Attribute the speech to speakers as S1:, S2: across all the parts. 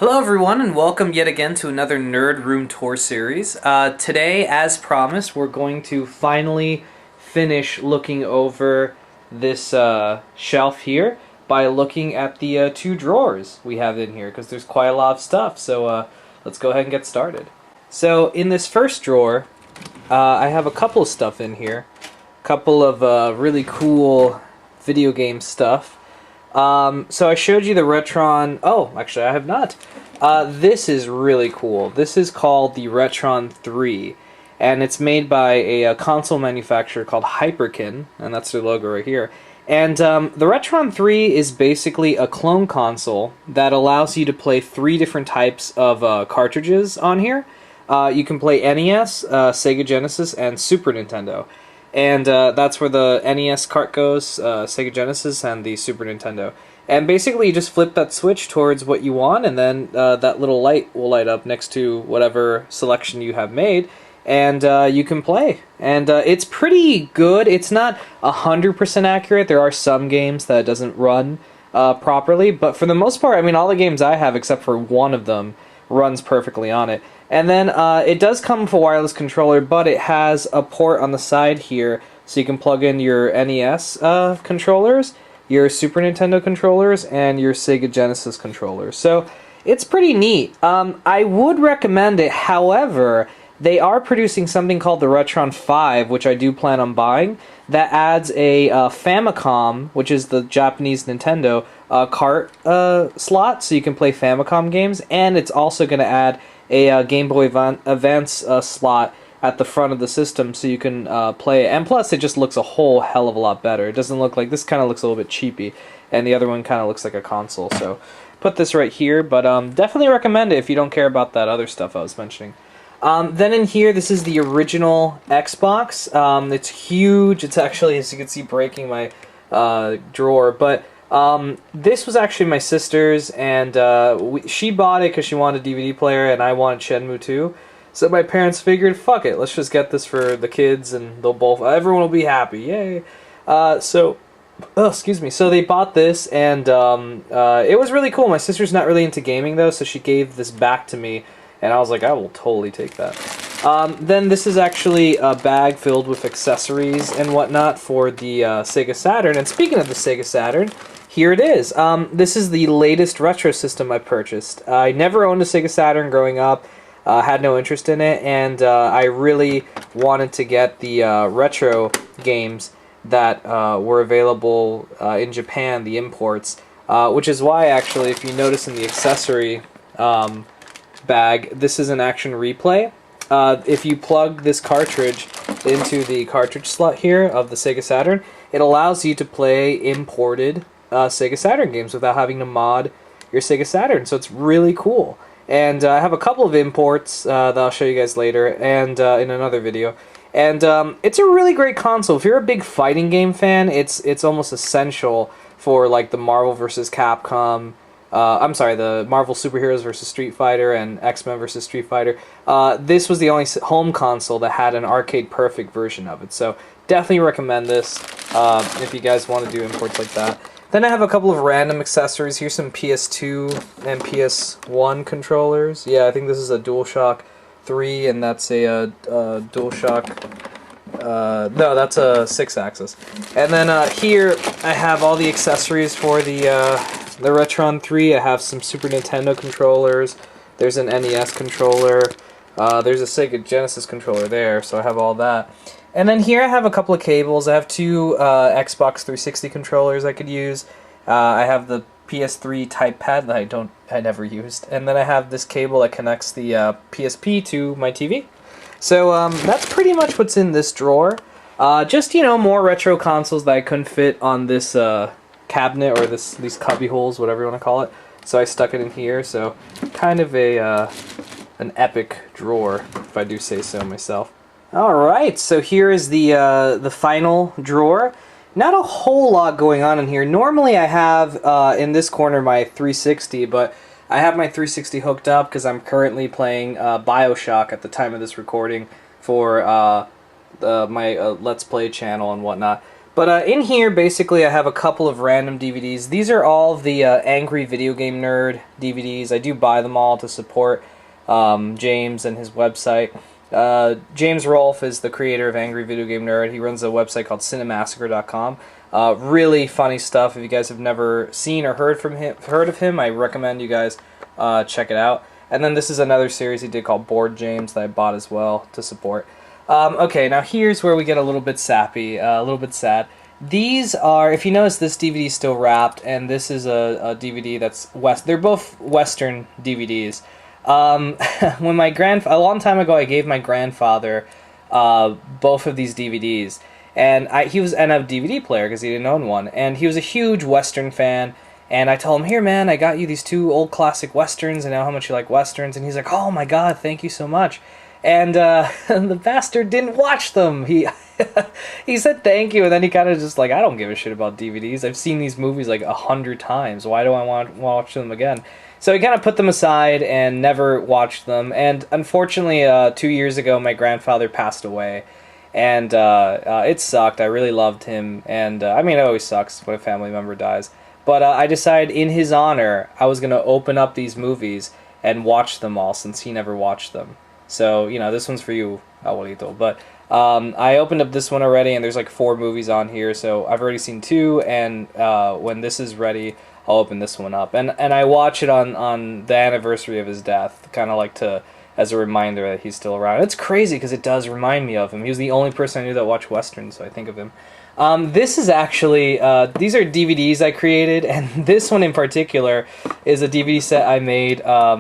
S1: Hello everyone and welcome yet again to another Nerd Room Tour series. Today, as promised, we're going to finally finish looking over this shelf here by looking at the two drawers we have in here, because there's quite a lot of stuff, so let's go ahead and get started. So in this first drawer, I have a couple of stuff in here. A couple of really cool video game stuff. So I showed you the Retron. Oh, actually I have not. This is really cool. This is called the Retron 3, and it's made by a console manufacturer called Hyperkin, and that's their logo right here. And the Retron 3 is basically a clone console that allows you to play 3 different types of cartridges on here. You can play NES, Sega Genesis, and Super Nintendo. And that's where the NES cart goes, Sega Genesis, and the Super Nintendo. And basically you just flip that switch towards what you want, and then that little light will light up next to whatever selection you have made, and you can play. And it's pretty good. It's not 100% accurate. There are some games that it doesn't run properly, but for the most part, I mean, all the games I have, except for one of them, runs perfectly on it. And then it does come with a wireless controller, but it has a port on the side here, so you can plug in your NES controllers, your Super Nintendo controllers, and your Sega Genesis controllers. So it's pretty neat. I would recommend it. However, they are producing something called the Retron 5, which I do plan on buying, that adds a Famicom, which is the Japanese Nintendo, cart slot, so you can play Famicom games, and it's also going to add a Game Boy Advance slot at the front of the system, so you can play it. And plus, it just looks a whole hell of a lot better. It doesn't look like, this kind of looks a little bit cheapy, and the other one kind of looks like a console. So put this right here, but definitely recommend it if you don't care about that other stuff I was mentioning. Then in here, this is the original Xbox. It's huge. It's actually, as you can see, breaking my drawer, but this was actually my sister's, and she bought it because she wanted a DVD player, and I wanted Shenmue 2. So my parents figured, fuck it, let's just get this for the kids, and they'll both, everyone will be happy, yay. So they bought this, and it was really cool. My sister's not really into gaming though, so she gave this back to me, and I was like, I will totally take that. Then this is actually a bag filled with accessories and whatnot for the Sega Saturn. And speaking of the Sega Saturn, here it is. This is the latest retro system I purchased. I never owned a Sega Saturn growing up. Had no interest in it, and I really wanted to get the retro games that were available in Japan, the imports, which is why, actually, if you notice in the accessory bag, this is an Action Replay. If you plug this cartridge into the cartridge slot here of the Sega Saturn, it allows you to play imported Sega Saturn games without having to mod your Sega Saturn, so it's really cool. And I have a couple of imports that I'll show you guys later, and in another video. And it's a really great console. If you're a big fighting game fan, it's almost essential for like the Marvel vs. Capcom. I'm sorry, the Marvel Superheroes vs. Street Fighter and X-Men vs. Street Fighter. This was the only home console that had an arcade-perfect version of it. So definitely recommend this if you guys want to do imports like that. Then I have a couple of random accessories. Here's some PS2 and PS1 controllers. Yeah, I think this is a DualShock 3, and that's a DualShock... no, that's a 6-axis. And then here I have all the accessories for the Retron 3. I have some Super Nintendo controllers. There's an NES controller. There's a Sega Genesis controller there, so I have all that. And then here I have a couple of cables. I have 2 Xbox 360 controllers I could use. I have the PS3 type pad that I never used. And then I have this cable that connects the PSP to my TV. So that's pretty much what's in this drawer. Just, you know, more retro consoles that I couldn't fit on this cabinet, or these cubby holes, whatever you want to call it. So I stuck it in here. So kind of an epic drawer, if I do say so myself. Alright, so here is the final drawer. Not a whole lot going on in here. Normally I have in this corner my 360, but I have my 360 hooked up because I'm currently playing BioShock at the time of this recording for my Let's Play channel and whatnot. But in here, basically, I have a couple of random DVDs. These are all the Angry Video Game Nerd DVDs. I do buy them all to support James and his website. James Rolfe is the creator of Angry Video Game Nerd. He runs a website called cinemassacre.com. Really funny stuff. If you guys have never seen or heard of him, I recommend you guys check it out. And then this is another series he did called Board James that I bought as well to support. Okay, now here's where we get a little bit sappy, a little bit sad. These are, if you notice, this DVD is still wrapped, and this is a DVD that's they're both Western DVDs. When a long time ago, I gave my grandfather both of these DVDs, and he was a DVD player because he didn't own one, and he was a huge Western fan. And I told him, here, man, I got you these 2 old classic Westerns. I know how much you like Westerns. And he's like, oh, my God, thank you so much. And the bastard didn't watch them. He he said thank you, and then he kind of just like, I don't give a shit about DVDs. I've seen these movies like 100 times. Why do I want to watch them again? So he kind of put them aside and never watched them. And unfortunately, 2 years ago, my grandfather passed away. And it sucked. I really loved him. And I mean, it always sucks when a family member dies. But I decided in his honor, I was going to open up these movies and watch them all since he never watched them. So, you know, this one's for you, abuelito. But I opened up this one already, and there's like 4 movies on here. So I've already seen 2, and when this is ready, I'll open this one up. And I watch it on the anniversary of his death, kind of like as a reminder that he's still around. It's crazy because it does remind me of him. He was the only person I knew that watched Westerns, so I think of him. This is actually, these are DVDs I created, and this one in particular is a DVD set I made.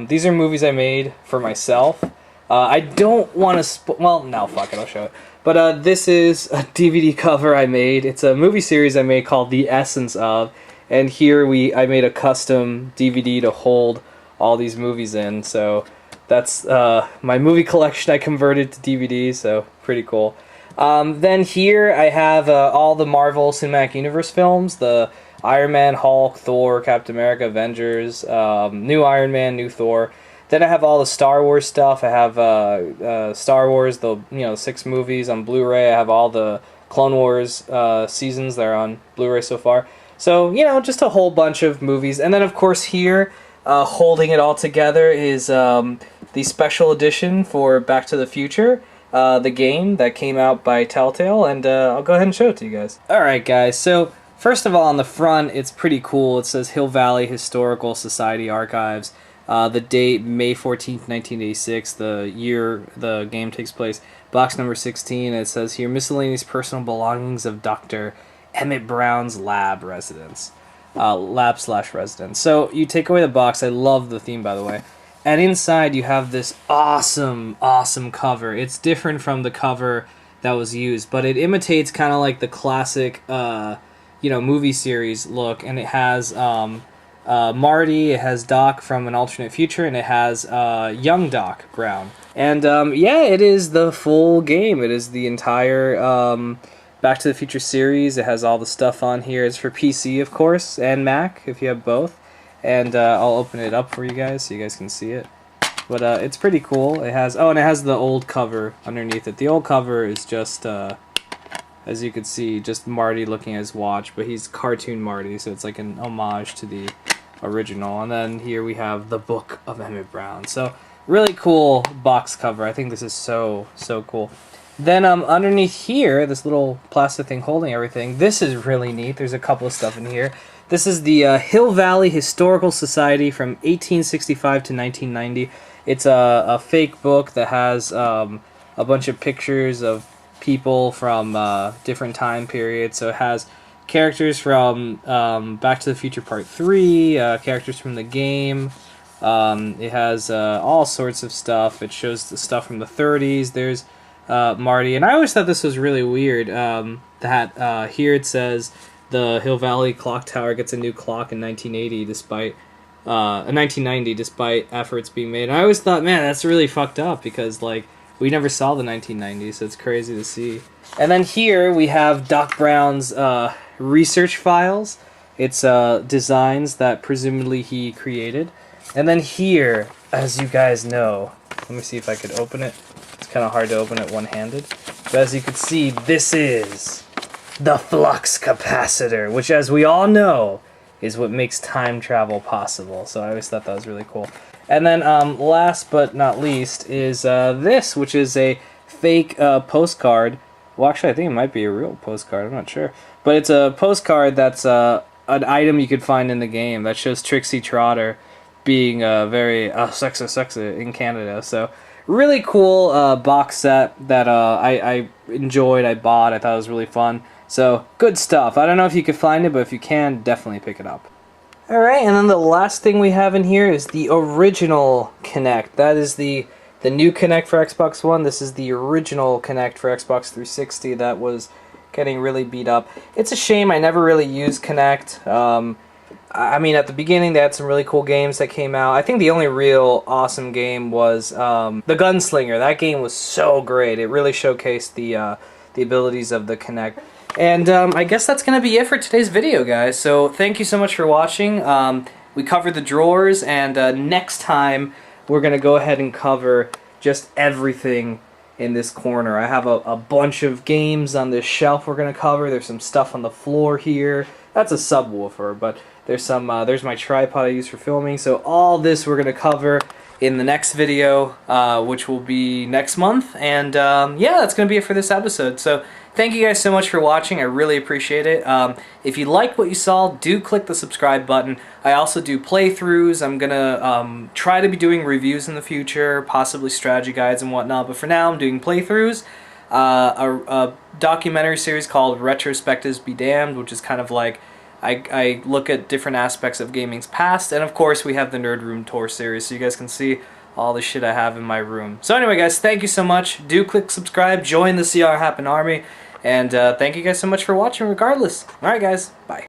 S1: These are movies I made for myself. I don't want to well, no, fuck it, I'll show it. But this is a DVD cover I made. It's a movie series I made called The Essence Of, and here I made a custom DVD to hold all these movies in, so that's my movie collection I converted to DVD, so pretty cool. Then here I have all the Marvel Cinematic Universe films, the Iron Man, Hulk, Thor, Captain America, Avengers, new Iron Man, new Thor. Then I have all the Star Wars stuff. I have Star Wars, the 6 movies on Blu-ray. I have all the Clone Wars seasons that are on Blu-ray so far. So, just a whole bunch of movies. And then, of course, here, holding it all together is the special edition for Back to the Future. The game that came out by Telltale, and I'll go ahead and show it to you guys. Alright guys, so first of all on the front, it's pretty cool. It says Hill Valley Historical Society Archives. The date, May 14th, 1986, the year the game takes place. Box number 16, it says here, miscellaneous personal belongings of Dr. Emmett Brown's lab residence. Lab/residence. So you take away the box. I love the theme, by the way. And inside you have this awesome, awesome cover. It's different from the cover that was used, but it imitates kind of like the classic, movie series look. And it has Marty, it has Doc from an alternate future, and it has young Doc Brown. And yeah, it is the full game. It is the entire Back to the Future series. It has all the stuff on here. It's for PC, of course, and Mac if you have both. And I'll open it up for you guys so you guys can see it. But it's pretty cool. It has and it has the old cover underneath it. The old cover is just, as you can see, just Marty looking at his watch, but he's cartoon Marty, so it's like an homage to the original. And then here we have the Book of Emmett Brown. So really cool box cover. I think this is so cool. Then underneath here, this little plastic thing holding everything, this is really neat. There's a couple of stuff in here. This is the Hill Valley Historical Society from 1865 to 1990. It's a fake book that has a bunch of pictures of people from different time periods. So it has characters from Back to the Future Part 3, characters from the game. It has all sorts of stuff. It shows the stuff from the 30s. There's Marty. And I always thought this was really weird that here it says the Hill Valley Clock Tower gets a new clock in 1990 despite 1990 despite efforts being made. And I always thought, man, that's really fucked up because like we never saw the 1990s, so it's crazy to see. And then here we have Doc Brown's research files. It's designs that presumably he created. And then here, as you guys know, let me see if I could open it. It's kind of hard to open it one-handed. But as you can see, this is the flux capacitor, which, as we all know, is what makes time travel possible. So I always thought that was really cool. And then last but not least is this, which is a fake postcard. Well, actually, I think it might be a real postcard. I'm not sure. But it's a postcard that's an item you could find in the game that shows Trixie Trotter being very sexy in Canada. So really cool box set that I enjoyed, I bought, I thought it was really fun. So good stuff. I don't know if you could find it, but if you can, definitely pick it up. Alright, and then the last thing we have in here is the original Kinect. That is the new Kinect for Xbox One. This is the original Kinect for Xbox 360 that was getting really beat up. It's a shame I never really used Kinect. I mean, at the beginning they had some really cool games that came out. I think the only real awesome game was the Gunslinger. That game was so great. It really showcased the abilities of the Kinect. And I guess that's going to be it for today's video, guys. So thank you so much for watching. We covered the drawers, and next time we're going to go ahead and cover just everything in this corner. I have a bunch of games on this shelf we're going to cover. There's some stuff on the floor here. That's a subwoofer, but there's some there's my tripod I use for filming. So all this we're going to cover in the next video, which will be next month. And yeah, that's going to be it for this episode. So thank you guys so much for watching. I really appreciate it. If you like what you saw, do click the subscribe button. I also do playthroughs. I'm going to try to be doing reviews in the future, possibly strategy guides and whatnot. But for now, I'm doing playthroughs. A documentary series called Retrospectives Be Damned, which is kind of like I look at different aspects of gaming's past. And of course, we have the Nerd Room Tour series, so you guys can see all the shit I have in my room. So anyway, guys, thank you so much. Do click subscribe, join the CR Happen Army, and thank you guys so much for watching regardless. Alright, guys, bye.